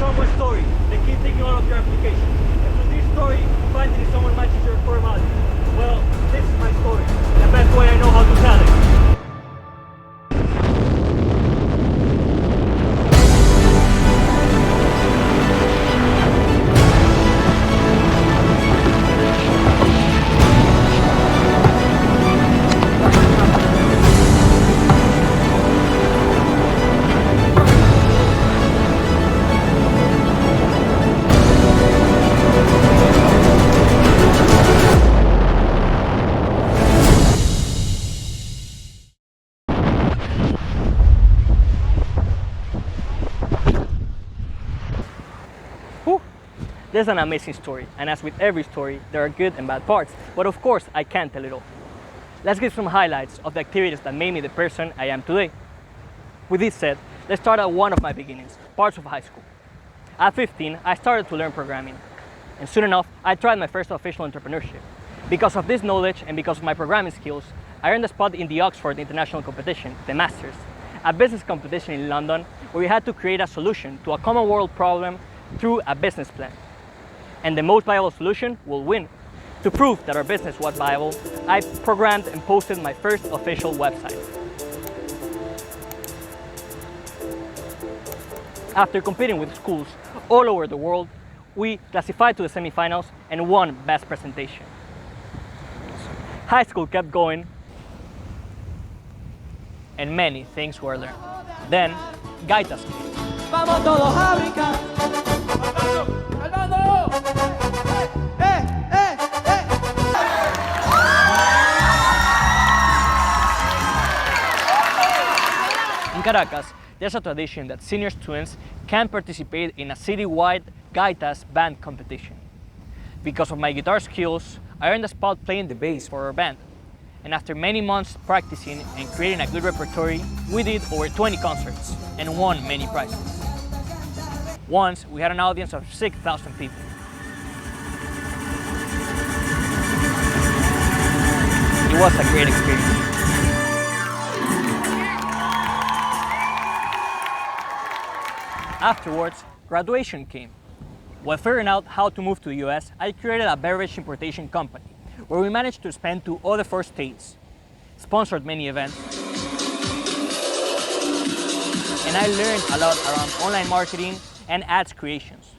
someone's story, they keep taking all of your applications. And through this story, finally someone matches your core values. Well, this is my story. The best way I know how to tell it. This is an amazing story, and as with every story, there are good and bad parts, but of course I can't tell it all. Let's give some highlights of the activities that made me the person I am today. With this said, let's start at one of my beginnings, parts of high school. At 15, I started to learn programming, and soon enough, I tried my first official entrepreneurship. Because of this knowledge and because of my programming skills, I earned a spot in the Oxford International Competition, the Masters, a business competition in London where we had to create a solution to a common world problem through a business plan. And the most viable solution will win. To prove that our business was viable, I programmed and posted my first official website. After competing with schools all over the world, we classified to the semifinals and won Best Presentation. High school kept going, and many things were learned. Then, Gaitas came. Vamos todos a brincar. In Caracas, there's a tradition that senior students can participate in a citywide Gaitas band competition. Because of my guitar skills, I earned a spot playing the bass for our band. And after many months practicing and creating a good repertoire, we did over 20 concerts and won many prizes. Once, we had an audience of 6,000 people. It was a great experience. Afterwards, graduation came. While figuring out how to move to the US, I created a beverage importation company where we managed to expand to other 4 states, sponsored many events, and I learned a lot around online marketing and ads creations.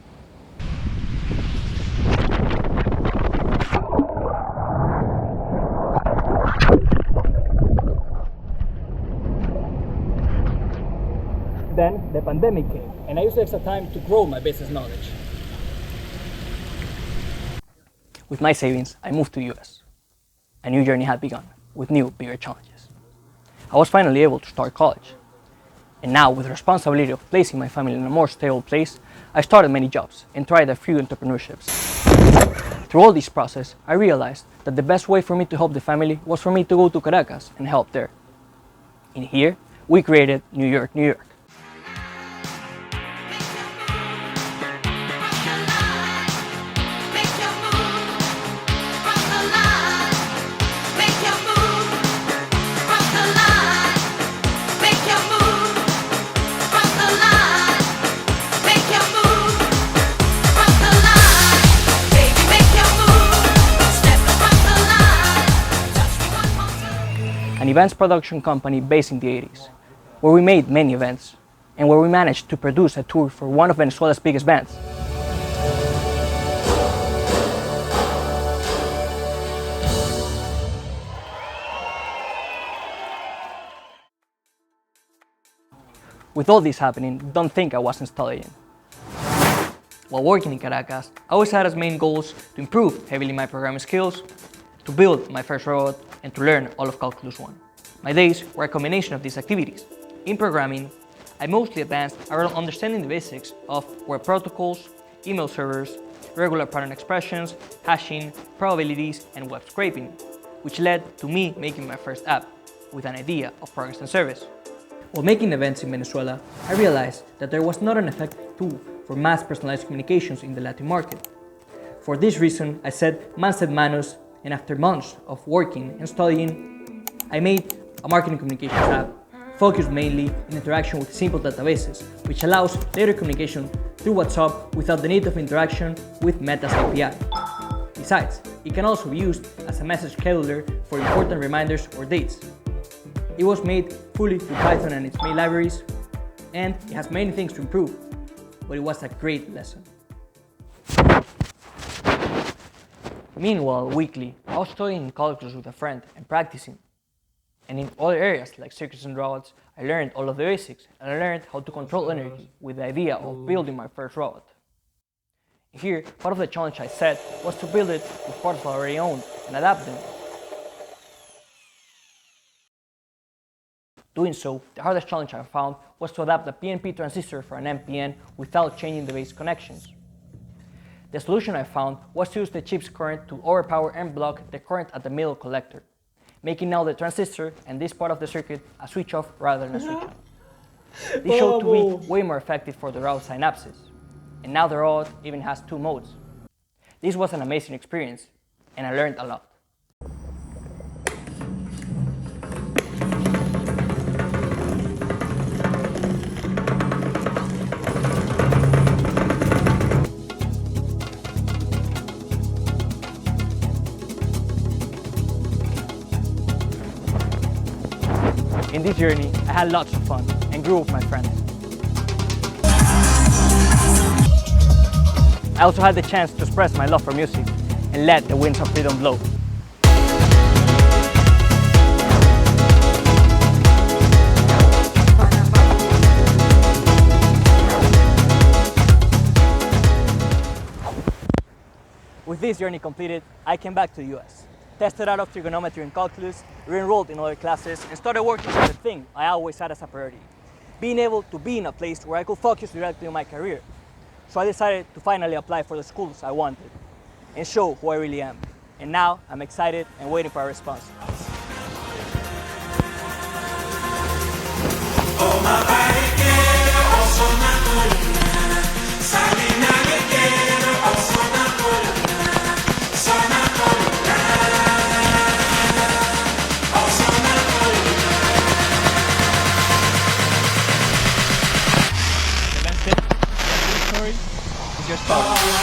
Then the pandemic came, and I used the extra time to grow my business knowledge. With my savings, I moved to the US. A new journey had begun, with new, bigger challenges. I was finally able to start college. And now, with the responsibility of placing my family in a more stable place, I started many jobs and tried a few entrepreneurships. Through all this process, I realized that the best way for me to help the family was for me to go to Caracas and help there. In here, we created New York, New York. An events production company based in the 80s, where we made many events, and where we managed to produce a tour for one of Venezuela's biggest bands. With all this happening, don't think I wasn't studying. While working in Caracas, I always had as main goals to improve heavily my programming skills, to build my first robot, and to learn all of Calculus 1. My days were a combination of these activities. In programming, I mostly advanced around understanding the basics of web protocols, email servers, regular pattern expressions, hashing, probabilities, and web scraping, which led to me making my first app with an idea of progress and service. While making events in Venezuela, I realized that there was not an effective tool for mass personalized communications in the Latin market. For this reason, I said man said manus, and after months of working and studying, I made a marketing communications app focused mainly in interaction with simple databases, which allows later communication through WhatsApp without the need of interaction with Meta's API. Besides, it can also be used as a message scheduler for important reminders or dates. It was made fully with Python and its main libraries, and it has many things to improve, but it was a great lesson. Meanwhile, weekly, I was studying in calculus with a friend and practicing. And in other areas like circuits and robots, I learned all of the basics and I learned how to control energy with the idea of building my first robot. Here, part of the challenge I set was to build it with parts I already owned and adapt them. Doing so, the hardest challenge I found was to adapt a PNP transistor for an NPN without changing the base connections. The solution I found was to use the chip's current to overpower and block the current at the middle collector, making now the transistor and this part of the circuit a switch off rather than a switch on. This showed to be way more effective for the route synapses, and now the robot even has 2 modes. This was an amazing experience, and I learned a lot. In this journey, I had lots of fun and grew with my friends. I also had the chance to express my love for music and let the winds of freedom blow. With this journey completed, I came back to the US, tested out of trigonometry and calculus, re-enrolled in other classes, and started working on the thing I always had as a priority, being able to be in a place where I could focus directly on my career. So I decided to finally apply for the schools I wanted and show who I really am. And now I'm excited and waiting for a response. Is your story.